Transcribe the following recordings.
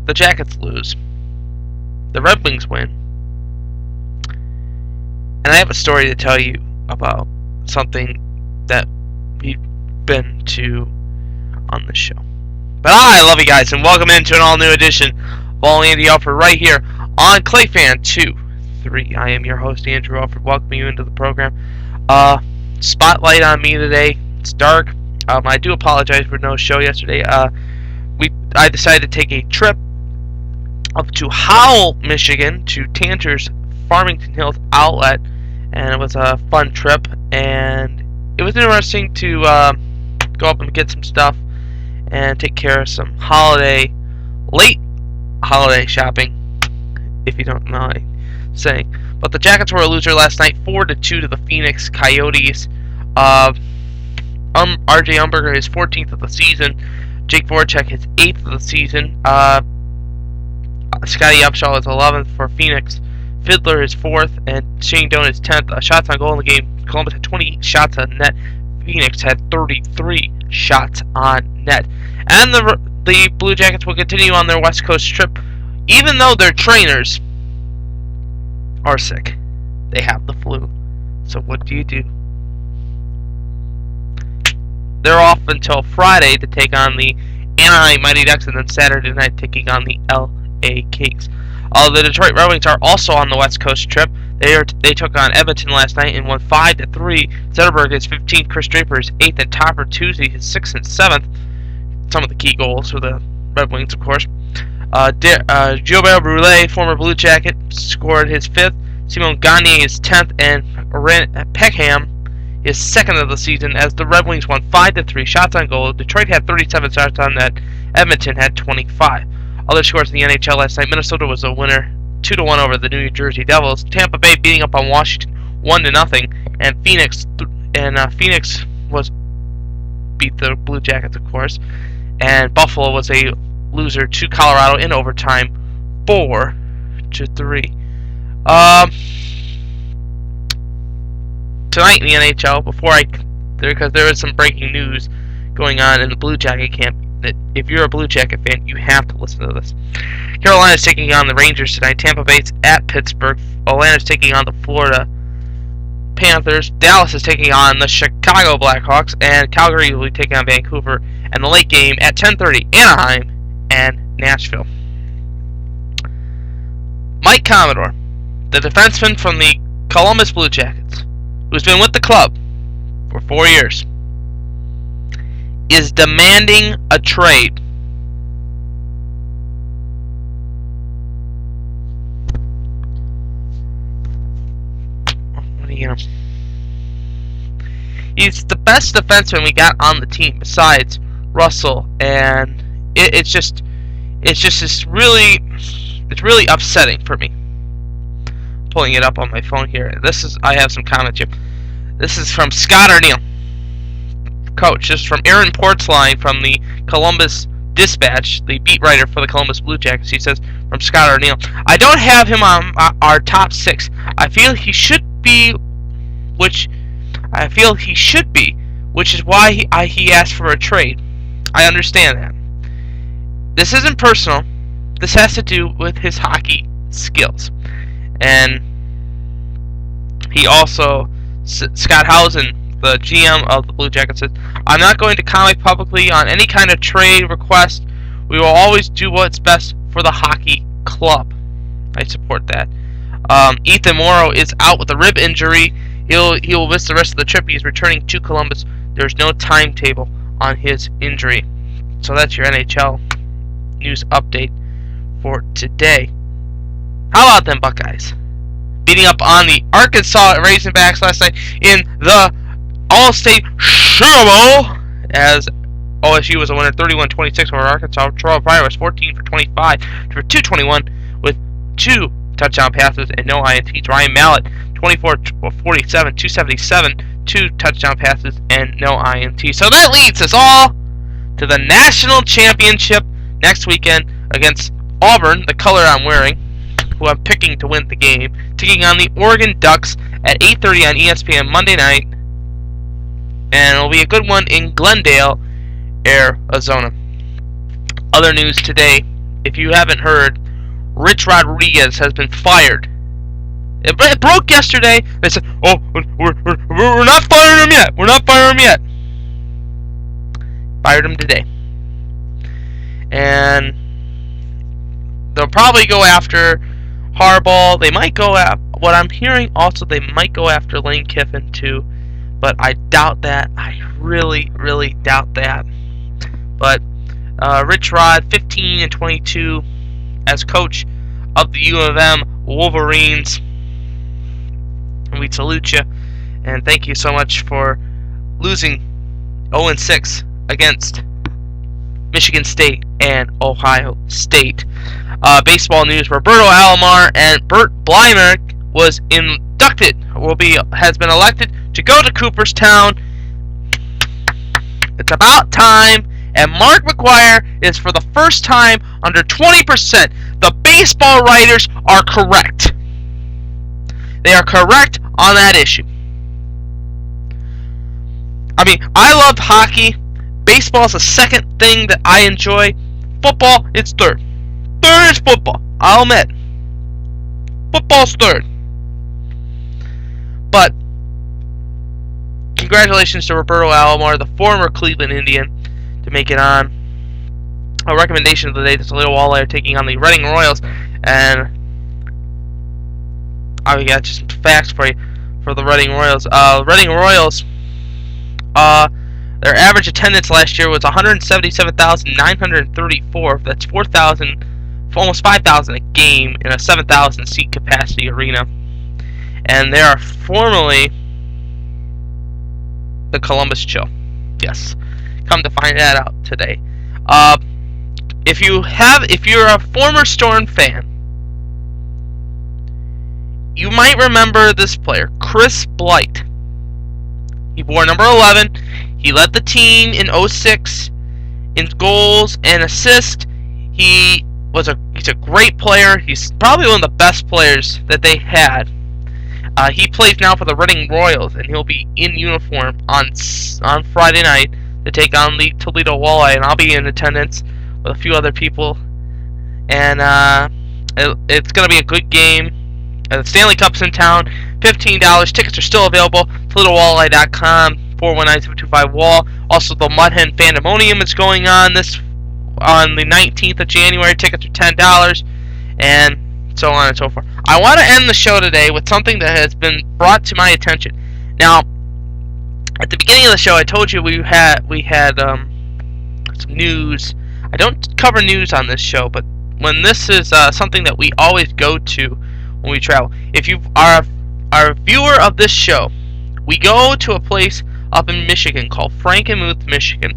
The Jackets lose. The Red Wings win. And I have a story to tell you about something that we've been to on the show. But I love you guys, and welcome into an all-new edition of All Andy Alfred right here on ClayFan 23. I am your host, Andrew Alfred, welcoming you into the program. Spotlight on me today. It's dark. I do apologize for no show yesterday. I decided to take a trip up to Howell, Michigan, to Tanger's Farmington Hills outlet, and it was a fun trip, and it was interesting to go up and get some stuff and take care of some late holiday shopping, if you don't mind saying. But the Jackets were a loser last night, 4-2 to the Phoenix Coyotes. RJ Umberger is 14th of the season. Jake Voracek is 8th of the season. Scotty Upshall is 11th for Phoenix. Fiddler is 4th, and Shane Doan is 10th. Shots on goal in the game. Columbus had 20 shots on net. Phoenix had 33 shots on net. And the Blue Jackets will continue on their West Coast trip, even though their trainers are sick. They have the flu. So what do? They're off until Friday to take on the Anaheim Mighty Ducks, and then Saturday night taking on the LA Kings. The Detroit Red Wings are also on the West Coast trip. They took on Edmonton last night and won 5-3. Zetterberg is 15th. Chris Draper is 8th, and Topper Tuesday is 6th and 7th. Some of the key goals for the Red Wings, of course. Gilbert Brule, former Blue Jacket, scored his 5th. Simon Gagne is 10th, and Peckham is 2nd of the season as the Red Wings won 5-3. Shots on goal. Detroit had 37 shots on net. Edmonton had 25. Other scores in the NHL last night: Minnesota was a winner, 2-1 over the New Jersey Devils. Tampa Bay beating up on Washington 1-0, and Phoenix beat the Blue Jackets, of course. And Buffalo was a loser to Colorado in overtime, 4-3. Tonight in the NHL, because there is some breaking news going on in the Blue Jacket camp, that if you're a Blue Jacket fan, you have to listen to this. Carolina's taking on the Rangers tonight. Tampa Bay's at Pittsburgh. Atlanta's taking on the Florida Panthers. Dallas is taking on the Chicago Blackhawks, and Calgary will be taking on Vancouver. And the late game at 10:30, Anaheim and Nashville. Mike Commodore, the defenseman from the Columbus Blue Jackets, who's been with the club for 4 years, is demanding a trade. He's the best defenseman we got on the team besides Russell, and it's really upsetting for me. Pulling it up on my phone here. I have some comments here. This is from Scott O'Neill. Coach, this is from Aaron Portzline from the Columbus Dispatch, the beat writer for the Columbus Blue Jackets. He says, from Scott O'Neill, I don't have him on our top 6. I feel he should be, which is why he asked for a trade. I understand that. This isn't personal. This has to do with his hockey skills. And he also, Scott Housen, the GM of the Blue Jackets, says, I'm not going to comment publicly on any kind of trade request. We will always do what's best for the hockey club. I support that. Ethan Morrow is out with a rib injury. He will miss the rest of the trip. He's returning to Columbus. There's no timetable on his injury. So that's your NHL news update for today. How about them Buckeyes beating up on the Arkansas Razorbacks last night in the All-State Sugar Bowl, as OSU was a winner 31-26 over Arkansas. Terrell Pryor was 14 for 25 for 221 with 2 touchdown passes and no INTs. Ryan Mallett 24 for 47, 277, 2 touchdown passes and no INTs. So that leads us all to the national championship next weekend against Auburn, the color I'm wearing, who I'm picking to win the game, taking on the Oregon Ducks at 8:30 on ESPN Monday night. And it'll be a good one in Glendale, Arizona. Other news today if you haven't heard, Rich Rodriguez has been fired. It broke yesterday. They said, "Oh, we're not firing him yet. We're not firing him yet." Fired him today, and they'll probably go after Harbaugh. They might go at what I'm hearing. Also, they might go after Lane Kiffin too, but I doubt that. I really, really doubt that. But Rich Rod, 15-22 as coach of the U of M Wolverines. And we salute you, and thank you so much for losing 0-6 against Michigan State and Ohio State. Baseball news: Roberto Alomar and Bert Blymer has been elected to go to Cooperstown. It's about time. And Mark McGuire is for the first time under 20%. The baseball writers are correct. They are correct on that issue. I mean, I love hockey. Baseball is the second thing that I enjoy. Football, it's third. Third is football. I'll admit. Football's third. But congratulations to Roberto Alomar, the former Cleveland Indian, to make it on. A recommendation of the day: the Toledo Walleye are taking on the Reading Royals, and I got just some facts for you for the Reading Royals. Reading Royals, their average attendance last year was 177,934. That's 4,000, almost 5,000 a game in a 7,000 seat capacity arena, and they are formerly the Columbus Chill. Yes. Come to find that out today. If you're a former Storm fan, you might remember this player, Chris Blight. He wore number 11. He led the team in 06 in goals and assists. He's a great player. He's probably one of the best players that they had. He plays now for the Reading Royals, and he'll be in uniform on Friday night to take on the Toledo Walleye, and I'll be in attendance with a few other people. And it's going to be a good game. The Stanley Cup's in town. $15. Tickets are still available. ToledoWalleye.com, 419-725-WALL. Also, the Mudhen Fandemonium is going on the 19th of January. Tickets are $10, and so on and so forth. I want to end the show today with something that has been brought to my attention. Now, at the beginning of the show, I told you we had some news. I don't cover news on this show, but when this is something that we always go to when we travel. If you are a viewer of this show, we go to a place up in Michigan called Frankenmuth, Michigan.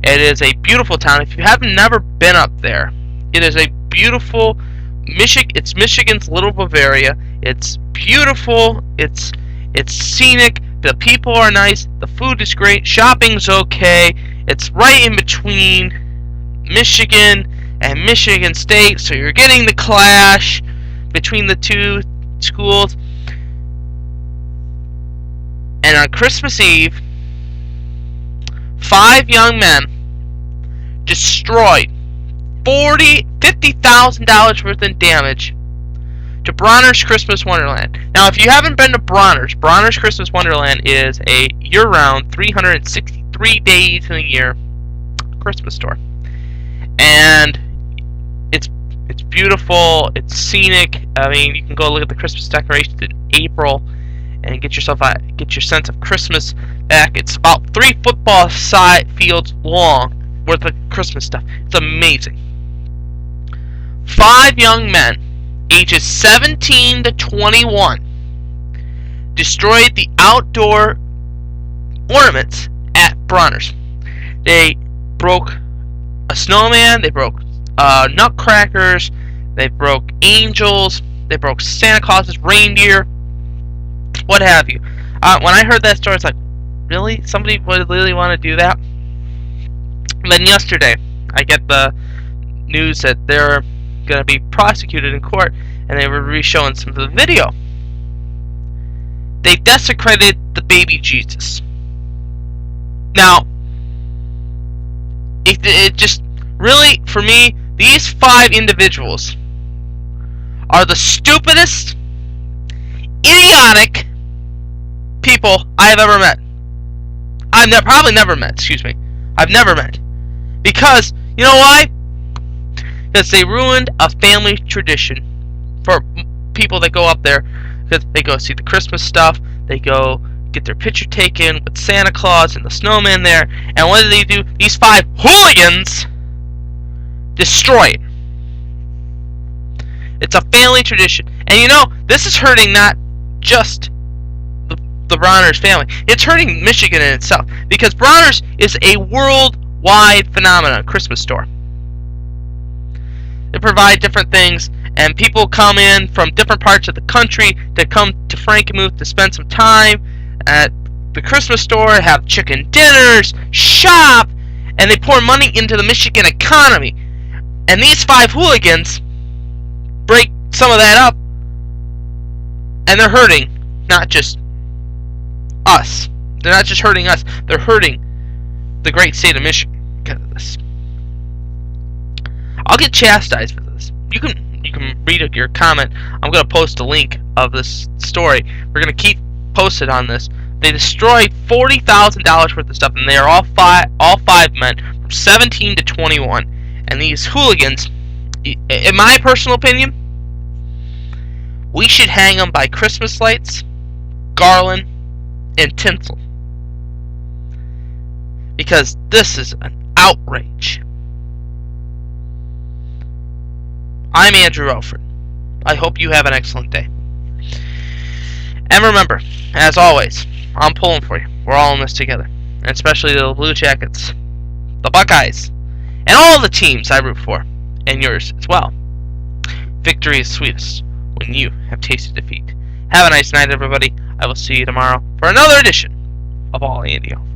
It is a beautiful town. If you have never been up there, it is a beautiful It's Michigan's little Bavaria. It's beautiful. It's scenic. The people are nice. The food is great. Shopping's okay. It's right in between Michigan and Michigan State, so you're getting the clash between the two schools. And on Christmas Eve, 5 young men destroyed $50,000 worth in damage to Bronner's Christmas Wonderland. Now, if you haven't been to Bronner's Christmas Wonderland is a year-round, 363 days in a year Christmas store. And it's beautiful, it's scenic. I mean, you can go look at the Christmas decorations in April and get your sense of Christmas back. It's about 3 football fields long worth of Christmas stuff. It's amazing. 5 young men, ages 17 to 21, destroyed the outdoor ornaments at Bronner's. They broke a snowman, they broke nutcrackers, they broke angels, they broke Santa Claus's reindeer, what have you. When I heard that story, it's like, really? Somebody would really want to do that? And then yesterday, I get the news that they're going to be prosecuted in court, and they were re-showing some of the video. They desecrated the baby Jesus. Now, it just really, for me, These 5 individuals are the stupidest, idiotic people I have ever met. Probably never met, excuse me. I've never met. Because, you know why? Because they ruined a family tradition for people that go up there. Because they go see the Christmas stuff. They go get their picture taken with Santa Claus and the snowman there. And what do? These 5 hooligans destroy it. It's a family tradition. And you know, this is hurting not just the Bronner's family. It's hurting Michigan in itself. Because Bronner's is a worldwide phenomenon, Christmas store. They provide different things, and people come in from different parts of the country to come to Frankenmuth to spend some time at the Christmas store, have chicken dinners, shop, and they pour money into the Michigan economy. And these 5 hooligans break some of that up, and they're hurting not just us. They're not just hurting us, they're hurting the great state of Michigan because of this. I'll get chastised for this. You can read your comment. I'm going to post a link of this story. We're going to keep posted on this. They destroyed $40,000 worth of stuff, and they are all five men from 17 to 21. And these hooligans, in my personal opinion, we should hang them by Christmas lights, garland, and tinsel. Because this is an outrage. I'm Andrew Alfred. I hope you have an excellent day. And remember, as always, I'm pulling for you. We're all in this together. And especially the Blue Jackets, the Buckeyes, and all the teams I root for, and yours as well. Victory is sweetest when you have tasted defeat. Have a nice night, everybody. I will see you tomorrow for another edition of All Andy Alfred.